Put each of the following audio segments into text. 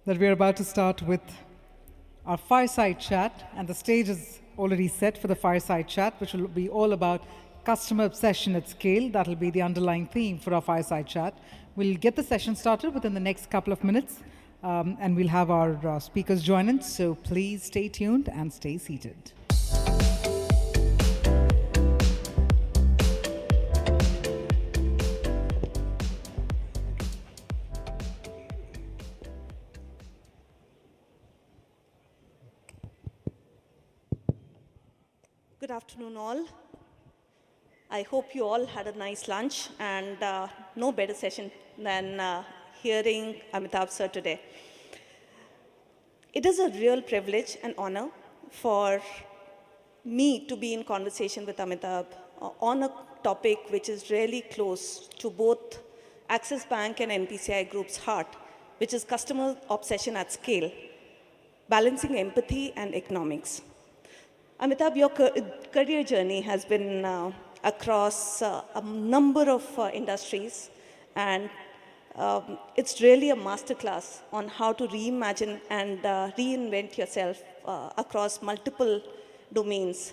that we're about to start with our fireside chat, and the stage is already set for the fireside chat, which will be all about customer obsession at scale. That'll be the underlying theme for our fireside chat. We'll get the session started within the next couple of minutes, and we'll have our speakers join in. So please stay tuned and stay seated. Good afternoon, all. I hope you all had a nice lunch, and no better session than hearing Amitabh sir today. It is a real privilege and honor for me to be in conversation with Amitabh on a topic which is really close to both Axis Bank and NPCI Group's heart, which is customer obsession at scale, balancing empathy and economics. Amitabh, your career journey has been across a number of industries, and it's really a masterclass on how to reimagine and reinvent yourself across multiple domains.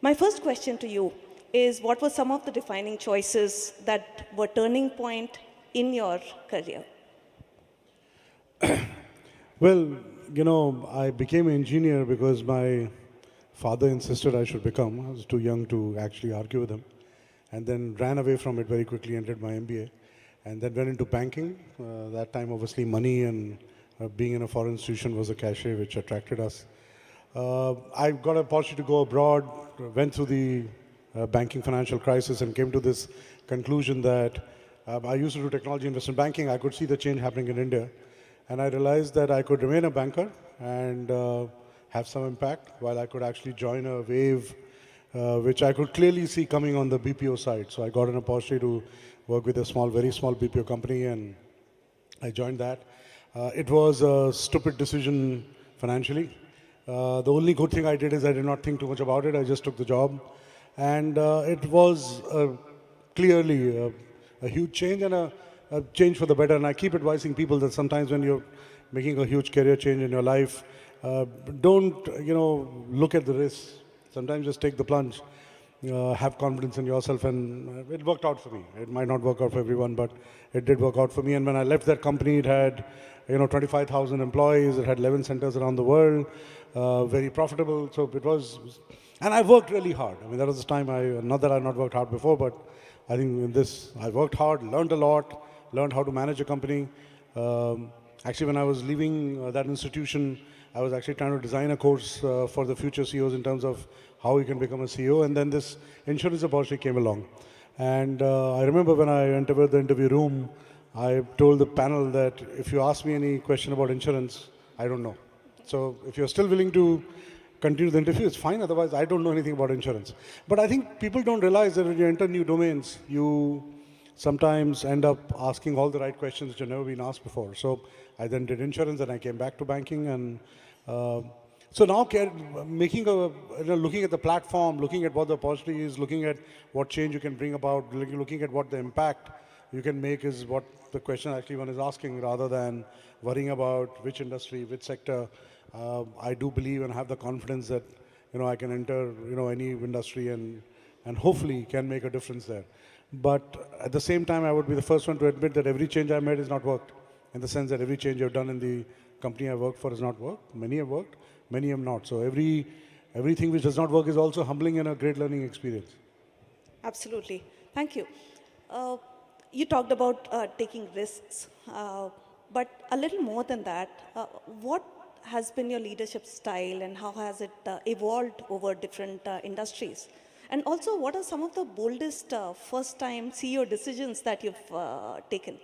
My first question to you is, what were some of the defining choices that were turning point in your career? Well, I became an engineer because my father insisted I should become. I was too young to actually argue with him. And then ran away from it very quickly and did my MBA. And then went into banking. That time, obviously, money and being in a foreign institution was a cachet which attracted us. I got an opportunity to go abroad, went through the banking financial crisis and came to this conclusion that I used to do technology investment banking. I could see the change happening in India. And I realized that I could remain a banker and have some impact, while I could actually join a wave which I could clearly see coming on the BPO side. So I got an opportunity to work with a very small BPO company, and I joined that. It was a stupid decision financially. The only good thing I did is I did not think too much about it. I just took the job. And it was clearly a huge change, and a change for the better. And I keep advising people that sometimes when you're making a huge career change in your life, don't, look at the risks. Sometimes just take the plunge, have confidence in yourself, and it worked out for me. It might not work out for everyone, but it did work out for me. And when I left that company, it had, 25,000 employees. It had 11 centers around the world, very profitable. So it was, and I worked really hard. I mean, that was the time not that I've not worked hard before, but I think in this, I worked hard, learned a lot, learned how to manage a company. Actually, when I was leaving that institution, I was actually trying to design a course for the future CEOs in terms of how you can become a CEO. And then this insurance opportunity came along. And I remember when I entered the interview room, I told the panel that if you ask me any question about insurance, I don't know. So if you're still willing to continue the interview, it's fine. Otherwise, I don't know anything about insurance. But I think people don't realize that when you enter new domains, you sometimes end up asking all the right questions which have never been asked before. So I then did insurance, and I came back to banking. And so now looking at the platform, looking at what the opportunity is, looking at what change you can bring about, looking at what the impact you can make is what the question actually one is asking, rather than worrying about which industry, which sector. I do believe and have the confidence that I can enter any industry and hopefully can make a difference there. But at the same time, I would be the first one to admit that every change I made has not worked, in the sense that every change I've done in the company I worked for has not worked. Many have worked, many have not. So everything which does not work is also humbling and a great learning experience. Absolutely. Thank you. You talked about taking risks, but a little more than that, what has been your leadership style, and how has it evolved over different industries? And also, what are some of the boldest first-time CEO decisions that you've taken?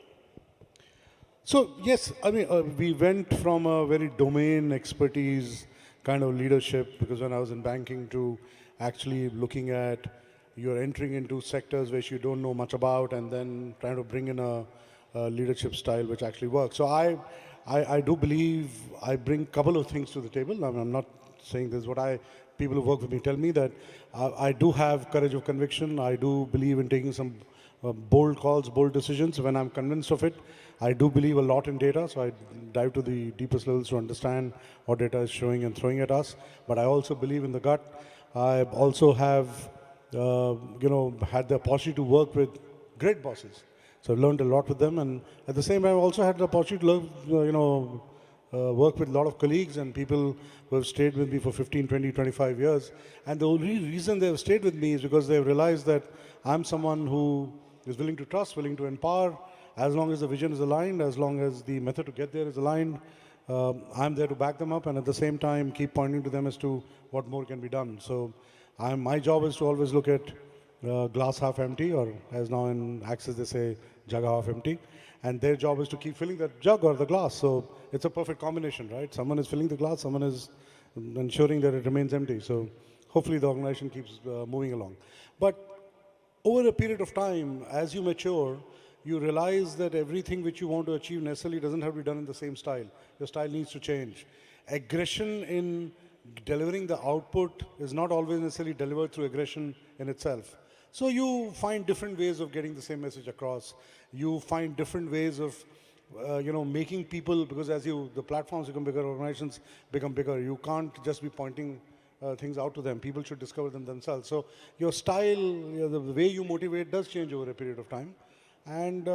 So yes, I mean, we went from a very domain expertise kind of leadership, because when I was in banking, to actually looking at you're entering into sectors which you don't know much about, and then trying to bring in a leadership style which actually works. So I do believe I bring a couple of things to the table. I'm not saying this is what people who work with me tell me, that I do have courage of conviction. I do believe in taking some bold calls, bold decisions. When I'm convinced of it, I do believe a lot in data, so I dive to the deepest levels to understand what data is showing and throwing at us. But I also believe in the gut. I also have, had the opportunity to work with great bosses. So I learned a lot with them, and at the same time, I also had the opportunity to learn, work with a lot of colleagues and people who have stayed with me for 15, 20, 25 years. And the only reason they have stayed with me is because they have realized that I'm someone who is willing to trust, willing to empower, as long as the vision is aligned, as long as the method to get there is aligned. I'm there to back them up and at the same time keep pointing to them as to what more can be done. So my job is to always look at glass half empty, or as now in Access they say, jug half empty. And their job is to keep filling that jug or the glass. So it's a perfect combination, right? Someone is filling the glass, someone is ensuring that it remains empty. So hopefully the organization keeps moving along. But over a period of time, as you mature, you realize that everything which you want to achieve necessarily doesn't have to be done in the same style. Your style needs to change. Aggression in delivering the output is not always necessarily delivered through aggression in itself. So you find different ways of getting the same message across. You find different ways of, making people, because as the platforms become bigger, organizations become bigger. You can't just be pointing things out to them. People should discover them themselves. So your style, the way you motivate does change over a period of time. And,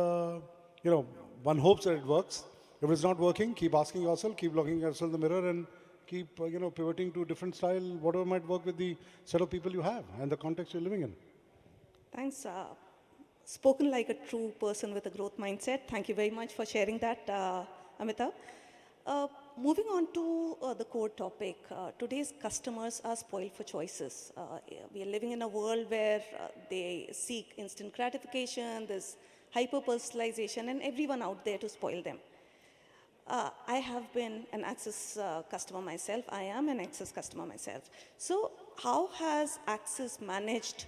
one hopes that it works. If it's not working, keep asking yourself, keep looking at yourself in the mirror and keep, pivoting to a different style, whatever might work with the set of people you have and the context you're living in. Thanks. Spoken like a true person with a growth mindset. Thank you very much for sharing that, Amitabh. Moving on to the core topic, today's customers are spoiled for choices. We are living in a world where they seek instant gratification, there's hyper-personalization, and everyone out there to spoil them. I have been an Access customer myself. I am an Access customer myself. So how has Access managed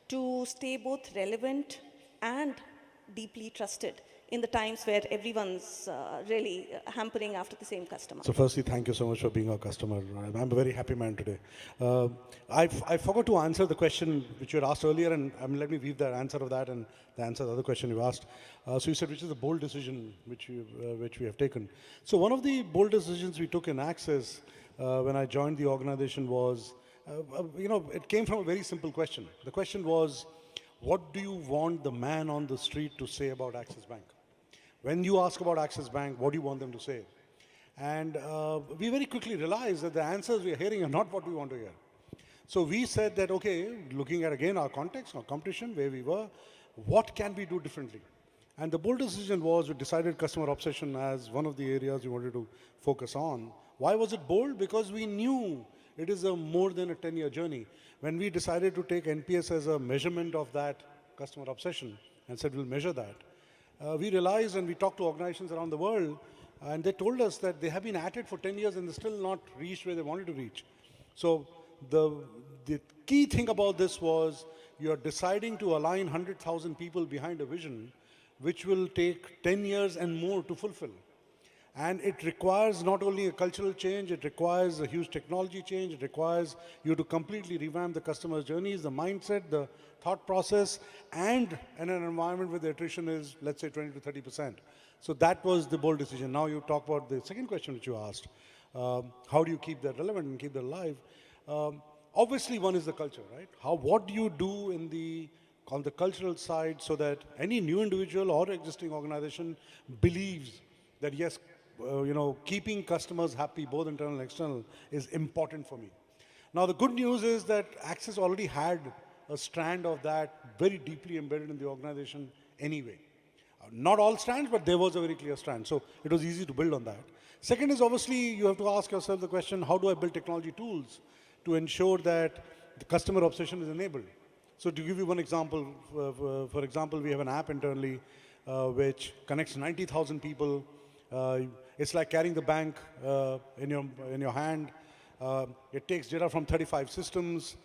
to stay both relevant and deeply trusted in the times where everyone's really hampering after the same customer? So firstly, thank you so much for being our customer. I'm a very happy man today. I forgot to answer the question which you had asked earlier, and let me weave the answer of that and the answer of the other question you asked. So you said, which is the bold decision which we have taken? So one of the bold decisions we took in Access when I joined the organization was, it came from a very simple question. The question was, what do you want the man on the street to say about Axis Bank? When you ask about Axis Bank, what do you want them to say? And we very quickly realized that the answers we are hearing are not what we want to hear. So we said that, okay, looking at again our context, our competition, where we were, what can we do differently? And the bold decision was we decided customer obsession as one of the areas we wanted to focus on. Why was it bold? Because we knew it is a more than a 10-year journey. When we decided to take NPS as a measurement of that customer obsession and said we'll measure that, we realized, and we talked to organizations around the world, and they told us that they have been at it for 10 years and they're still not reached where they wanted to reach. So the key thing about this was you're deciding to align 100,000 people behind a vision which will take 10 years and more to fulfill. And it requires not only a cultural change, it requires a huge technology change, it requires you to completely revamp the customer's journeys, the mindset, the thought process, and in an environment where the attrition is, let's say, 20 to 30%. So that was the bold decision. Now you talk about the second question which you asked. How do you keep that relevant and keep that alive? Obviously, one is the culture, right? What do you do on the cultural side so that any new individual or existing organization believes that, yes, keeping customers happy, both internal and external, is important for me. Now, the good news is that Access already had a strand of that very deeply embedded in the organization anyway. Not all strands, but there was a very clear strand. So it was easy to build on that. Second is obviously you have to ask yourself the question, how do I build technology tools to ensure that the customer obsession is enabled? So to give you one example, for example, we have an app internally which connects 90,000 people. It's like carrying the bank in your hand. It takes data from 35 systems.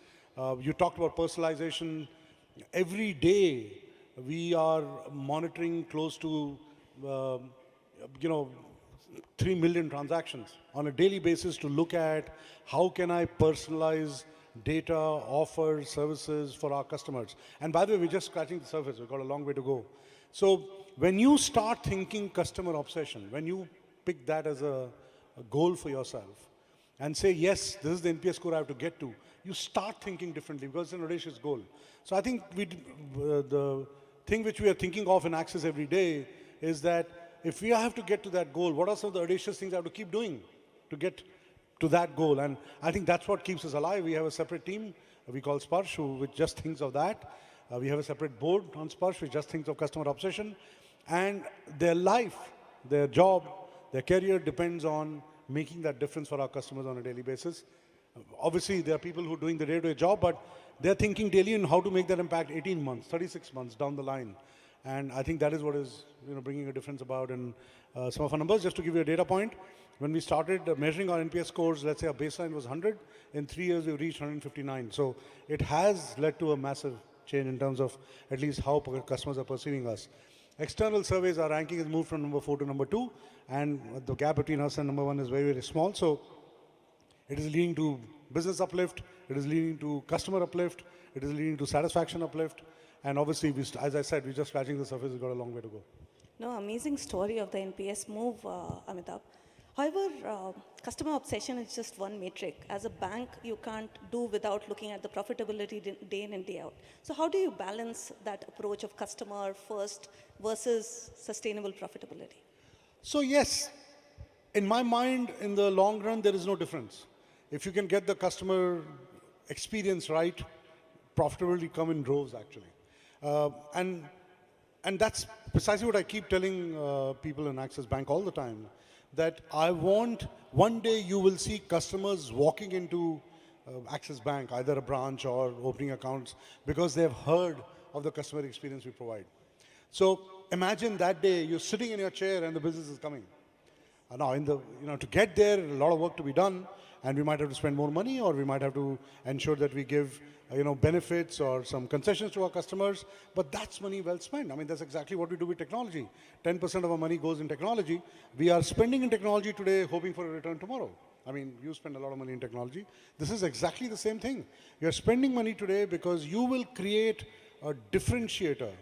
You talked about personalization. Every day we are monitoring close to 3 million transactions on a daily basis to look at how can I personalize data, offers, services for our customers. And by the way, we're just scratching the surface. We've got a long way to go. So when you start thinking customer obsession, when you pick that as a goal for yourself and say, yes, this is the NPS score I have to get to, you start thinking differently because it's an audacious goal. So I think the thing which we are thinking of in Access every day is that if we have to get to that goal, what are some of the audacious things I have to keep doing to get to that goal? And I think that's what keeps us alive. We have a separate team we call Sparsh, which just thinks of that. We have a separate board on Sparsh, which just thinks of customer obsession. And their life, their job, their career depends on making that difference for our customers on a daily basis. Obviously, there are people who are doing the day-to-day job, but they're thinking daily on how to make that impact 18 months, 36 months down the line. And I think that is what is bringing a difference about in some of our numbers. Just to give you a data point, when we started measuring our NPS scores, let's say our baseline was 100. In 3 years, we've reached 159. So it has led to a massive change in terms of at least how customers are perceiving us. External surveys, our ranking has moved from number 4 to number 2. And the gap between us and number 1 is very, very small. So it is leading to business uplift. It is leading to customer uplift. It is leading to satisfaction uplift. And obviously, as I said, we're just scratching the surface. We've got a long way to go. No, amazing story of the NPS move, Amitabh. However, customer obsession is just one metric. As a bank, you can't do without looking at the profitability day in and day out. So how do you balance that approach of customer first versus sustainable profitability? So yes, in my mind, in the long run, there is no difference. If you can get the customer experience right, profitability come in droves, actually. And that's precisely what I keep telling people in Axis Bank all the time, that I want one day you will see customers walking into Axis Bank, either a branch or opening accounts, because they've heard of the customer experience we provide. So imagine that day you're sitting in your chair and the business is coming. Now, to get there, a lot of work to be done, and we might have to spend more money, or we might have to ensure that we give benefits or some concessions to our customers, but that's money well spent. I mean, that's exactly what we do with technology. 10% of our money goes in technology. We are spending in technology today, hoping for a return tomorrow. I mean, you spend a lot of money in technology. This is exactly the same thing. You're spending money today because you will create a differentiator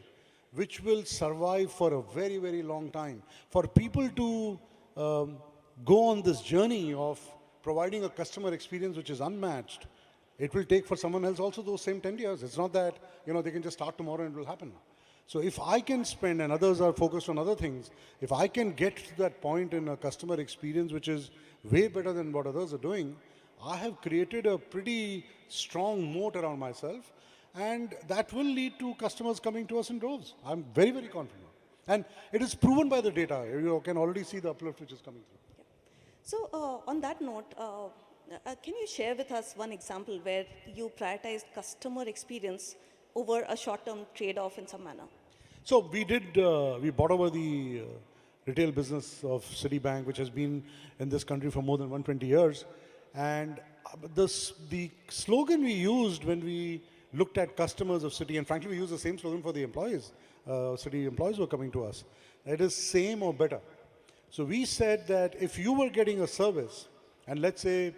which will survive for a very, very long time. For people to go on this journey of providing a customer experience which is unmatched, it will take for someone else also those same 10 years. It's not that, they can just start tomorrow and it will happen. So if I can spend, and others are focused on other things, if I can get to that point in a customer experience which is way better than what others are doing, I have created a pretty strong moat around myself, and that will lead to customers coming to us in droves. I'm very, very confident. And it is proven by the data. You can already see the uplift which is coming through. Yeah. So on that note, can you share with us one example where you prioritized customer experience over a short-term trade-off in some manner? So we bought over the retail business of Citibank, which has been in this country for more than 120 years. And the slogan we used when we looked at customers of Citi, and frankly, we use the same slogan for the employees, Citi employees who are coming to us. It is same or better. So we said that if you were getting a service, and let's say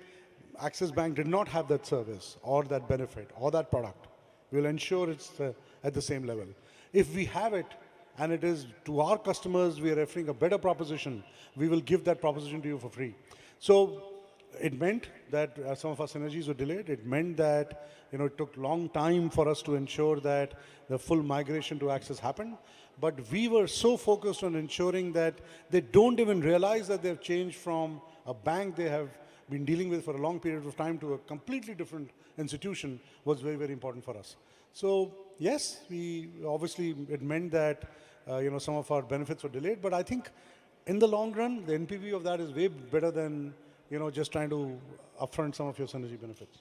Axis Bank did not have that service or that benefit or that product, we'll ensure it's at the same level. If we have it, and it is to our customers, we are offering a better proposition, we will give that proposition to you for free. So it meant that some of our synergies were delayed. It meant that it took long time for us to ensure that the full migration to Axis happened. But we were so focused on ensuring that they don't even realize that they've changed from a bank they have been dealing with for a long period of time to a completely different institution was very, very important for us. So yes, it meant that some of our benefits were delayed. But I think in the long run, the NPV of that is way better than just trying to upfront some of your synergy benefits.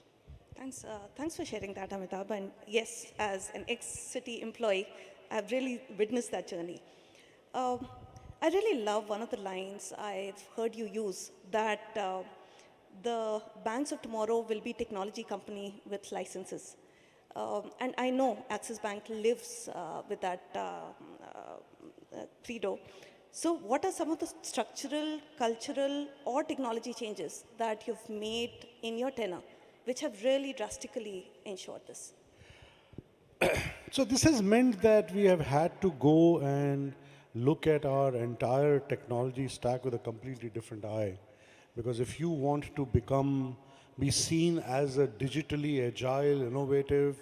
Thanks for sharing that, Amitabh. And yes, as an ex-Citi employee, I've really witnessed that journey. I really love one of the lines I've heard you use, that the banks of tomorrow will be technology company with licenses. And I know Axis Bank lives with that credo. So what are some of the structural, cultural, or technology changes that you've made in your tenure which have really drastically ensured this? So this has meant that we have had to go and look at our entire technology stack with a completely different eye. Because if you want to be seen as a digitally agile, innovative,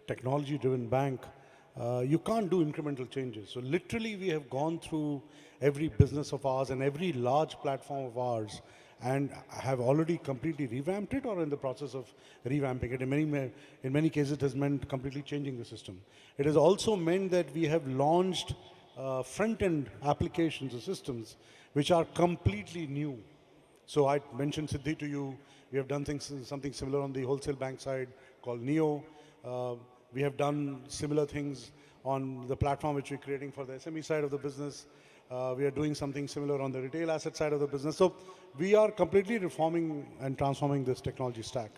technology-driven bank, you can't do incremental changes. So literally we have gone through every business of ours and every large platform of ours and have already completely revamped it or in the process of revamping it. In many cases, it has meant completely changing the system. It has also meant that we have launched front-end applications or systems which are completely new. So I mentioned Siddhi to you. We have done something similar on the wholesale bank side called Neo. We have done similar things on the platform which we're creating for the SME side of the business. We are doing something similar on the retail asset side of the business. So we are completely reforming and transforming this technology stack.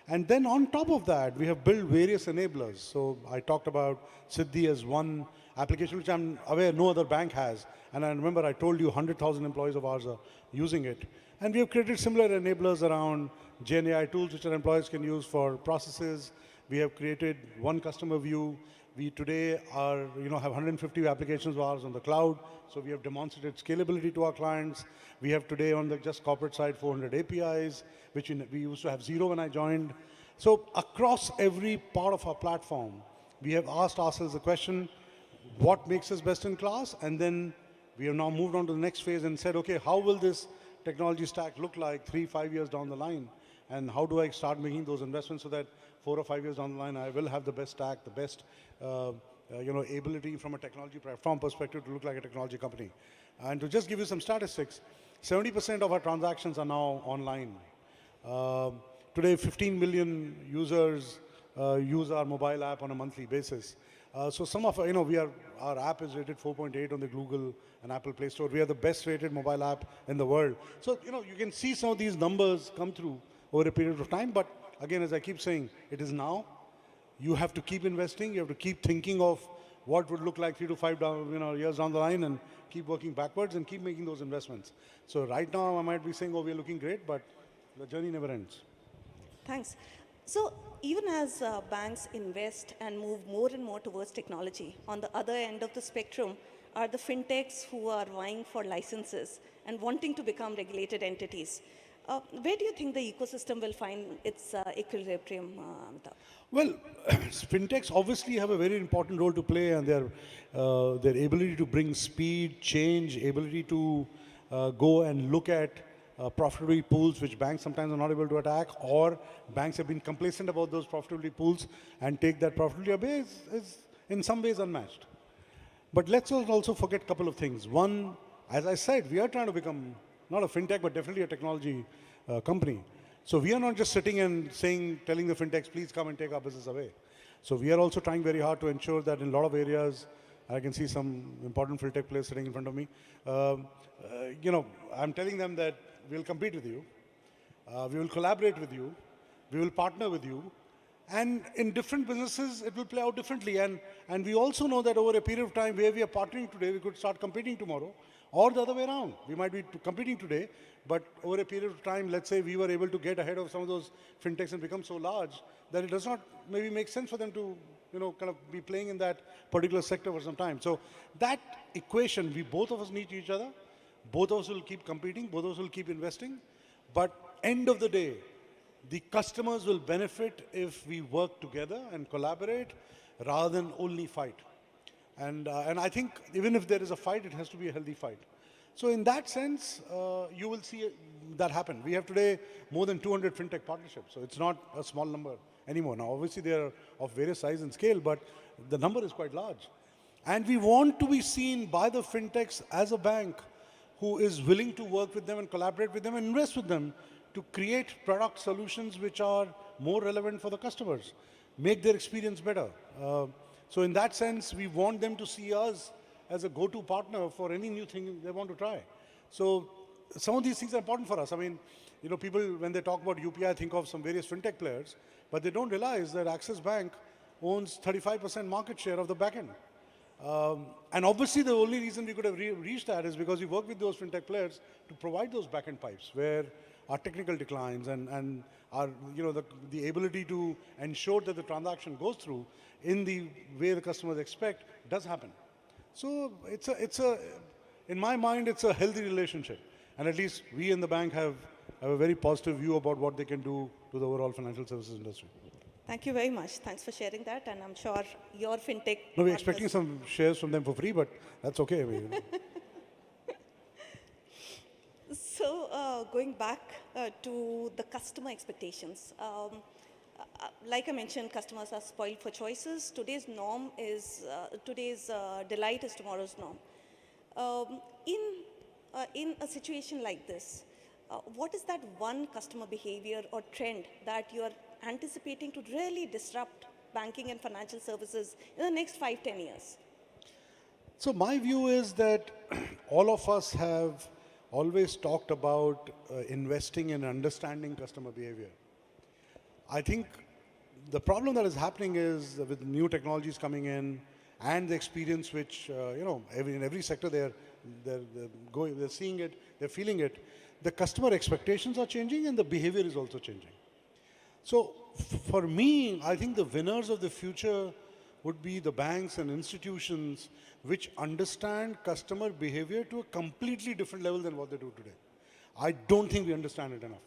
And then on top of that, we have built various enablers. So I talked about Siddhi as one application which I'm aware no other bank has. And I remember I told you 100,000 employees of ours are using it. And we have created similar enablers around GenAI tools which our employees can use for processes. We have created one customer view. We today have 150 applications of ours on the cloud. So we have demonstrated scalability to our clients. We have today on the just corporate side 400 APIs, which we used to have 0 when I joined. So across every part of our platform, we have asked ourselves the question, what makes us best in class? And then we have now moved on to the next phase and said, okay, how will this technology stack look like 3-5 years down the line? And how do I start making those investments so that 4 or 5 years down the line, I will have the best stack, the best ability from a technology platform perspective to look like a technology company. And to just give you some statistics, 70% of our transactions are now online. Today, 15 million users use our mobile app on a monthly basis. So some of our app is rated 4.8 on the Google and Apple Play Store. We are the best rated mobile app in the world. So you can see some of these numbers come through over a period of time. But again, as I keep saying, it is now. You have to keep investing. You have to keep thinking of what would look like 3 to 5 years down the line and keep working backwards and keep making those investments. So right now I might be saying, oh, we're looking great, but the journey never ends. Thanks. So even as banks invest and move more and more towards technology, on the other end of the spectrum are the fintechs who are vying for licenses and wanting to become regulated entities. Where do you think the ecosystem will find its equilibrium, Amitabh? Well, fintechs obviously have a very important role to play, and their ability to bring speed, change, ability to go and look at profitability pools which banks sometimes are not able to attack, or banks have been complacent about those profitability pools and take that profitability away is in some ways unmatched. But let's also forget a couple of things. One, as I said, we are trying to become not a fintech, but definitely a technology company. So we are not just sitting and telling the fintechs, please come and take our business away. So we are also trying very hard to ensure that in a lot of areas, I can see some important fintech players sitting in front of me. I'm telling them that we'll compete with you, we will collaborate with you, we will partner with you, and in different businesses, it will play out differently. And we also know that over a period of time where we are partnering today, we could start competing tomorrow, or the other way around. We might be competing today, but over a period of time, let's say we were able to get ahead of some of those fintechs and become so large that it does not maybe make sense for them to kind of be playing in that particular sector for some time. So that equation, both of us need each other. Both of us will keep competing, both of us will keep investing. But end of the day, the customers will benefit if we work together and collaborate rather than only fight. And I think even if there is a fight, it has to be a healthy fight. So in that sense, you will see that happen. We have today more than 200 fintech partnerships. So it's not a small number anymore. Now, obviously, they are of various size and scale, but the number is quite large. And we want to be seen by the fintechs as a bank who is willing to work with them and collaborate with them and invest with them to create product solutions which are more relevant for the customers, make their experience better. So in that sense, we want them to see us as a go-to partner for any new thing they want to try. So some of these things are important for us. I mean, people, when they talk about UPI, think of some various fintech players, but they don't realize that Axis Bank owns 35% market share of the backend. And obviously, the only reason we could have reached that is because we work with those fintech players to provide those backend pipes, where our technical declines and our, the ability to ensure that the transaction goes through in the way the customers expect does happen. So in my mind, it's a healthy relationship. And at least we in the bank have a very positive view about what they can do to the overall financial services industry. Thank you very much. Thanks for sharing that. And I'm sure your fintech. No, we're expecting some shares from them for free, but that's okay. I mean, So going back to the customer expectations, like I mentioned, customers are spoiled for choices. Today's norm is today's delight is tomorrow's norm. In a situation like this, what is that one customer behavior or trend that you are anticipating to really disrupt banking and financial services in the next 5-10 years? so my view is that all of us have always talked about investing in understanding customer behavior. I think the problem that is happening is with new technologies coming in and the experience which, in every sector they're seeing it, they're feeling it, the customer expectations are changing and the behavior is also changing. So for me, I think the winners of the future would be the banks and institutions which understand customer behavior to a completely different level than what they do today. I don't think we understand it enough.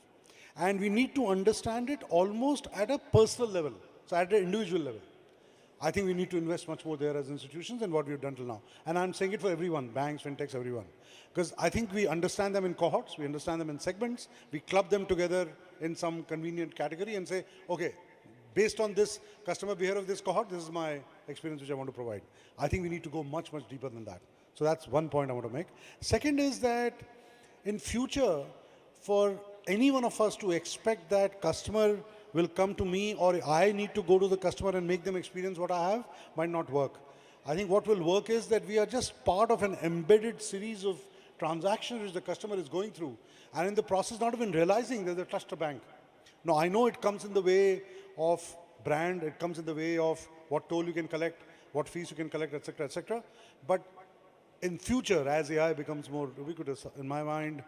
And we need to understand it almost at a personal level, so at an individual level. I think we need to invest much more there as institutions than what we've done till now. And I'm saying it for everyone, banks, fintechs, everyone. Because I think we understand them in cohorts, we understand them in segments, we club them together in some convenient category and say, okay, based on this customer behavior of this cohort, this is my experience which I want to provide. I think we need to go much, much deeper than that. So that's one point I want to make. Second is that in future, for any one of us to expect that customer will come to me or I need to go to the customer and make them experience what I have might not work. I think what will work is that we are just part of an embedded series of transactions which the customer is going through, and in the process not even realizing that they trust a bank. Now, I know it comes in the way of brand, it comes in the way of what toll you can collect, what fees you can collect, etc., but in future, as AI becomes more ubiquitous, in my mind,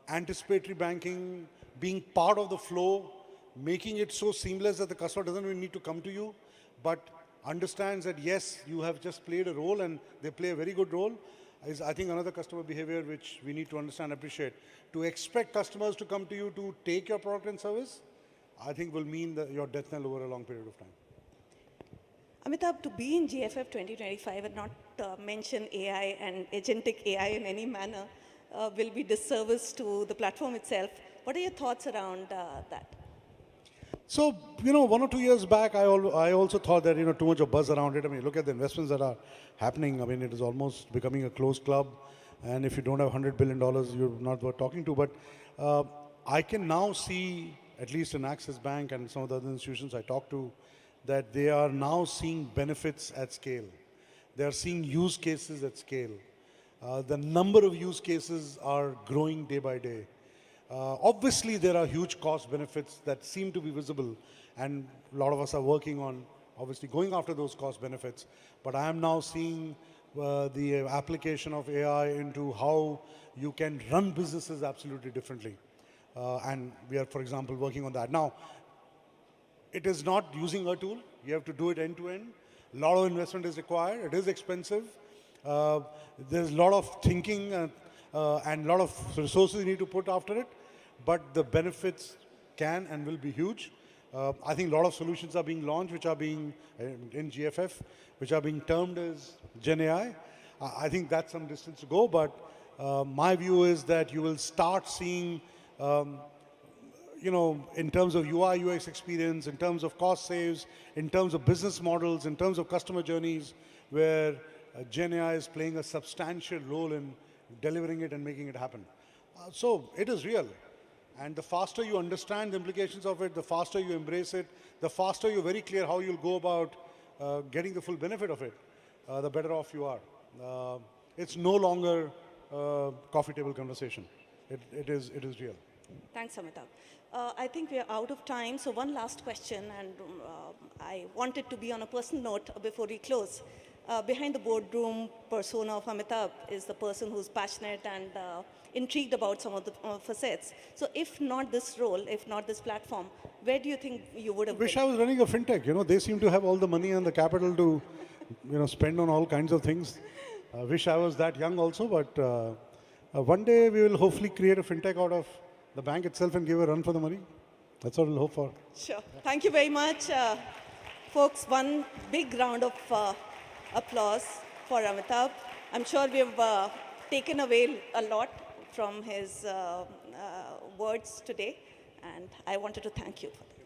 anticipatory banking, being part of the flow, making it so seamless that the customer doesn't even need to come to you, but understands that yes, you have just played a role and they play a very good role, is I think another customer behavior which we need to understand and appreciate. To expect customers to come to you to take your product and service, I think will mean that your death knell over a long period of time. Amitabh, to be in GFF 2025 and not mention AI and agentic AI in any manner will be disservice to the platform itself. What are your thoughts around that? So, 1 or 2 years back, I also thought that, too much of buzz around it. I mean, look at the investments that are happening. I mean, it is almost becoming a closed club. And if you don't have $100 billion, you're not worth talking to. But I can now see, at least in Axis Bank and some of the other institutions I talk to, that they are now seeing benefits at scale. They are seeing use cases at scale. The number of use cases are growing day by day. Obviously, there are huge cost benefits that seem to be visible, and a lot of us are working on obviously going after those cost benefits. But I am now seeing the application of AI into how you can run businesses absolutely differently. And we are, for example, working on that. Now, it is not using a tool. You have to do it end to end. A lot of investment is required. It is expensive. There's a lot of thinking and a lot of resources you need to put after it. But the benefits can and will be huge. I think a lot of solutions are being launched, which are being in GFF, which are being termed as Gen AI. I think that's some distance to go, but my view is that you will start seeing, in terms of UI, UX experience, in terms of cost saves, in terms of business models, in terms of customer journeys, where Gen AI is playing a substantial role in delivering it and making it happen. So it is real. And the faster you understand the implications of it, the faster you embrace it, the faster you're very clear how you'll go about getting the full benefit of it, the better off you are. It's no longer a coffee table conversation. It is real. Thanks, Amitabh. I think we are out of time, so one last question, and I want it to be on a personal note before we close. Behind the boardroom persona of Amitabh is the person who's passionate and intrigued about some of the facets. So if not this role, if not this platform, where do you think you would have Wish been? I was running a fintech. They seem to have all the money and the capital to, spend on all kinds of things. Wish I was that young also, but one day we will hopefully create a fintech out of the bank itself and give a run for the money. That's what we'll hope for. Sure. Thank you very much. Folks, one big round of applause for Amitabh. I'm sure we've taken away a lot from his words today, and I wanted to thank you for that.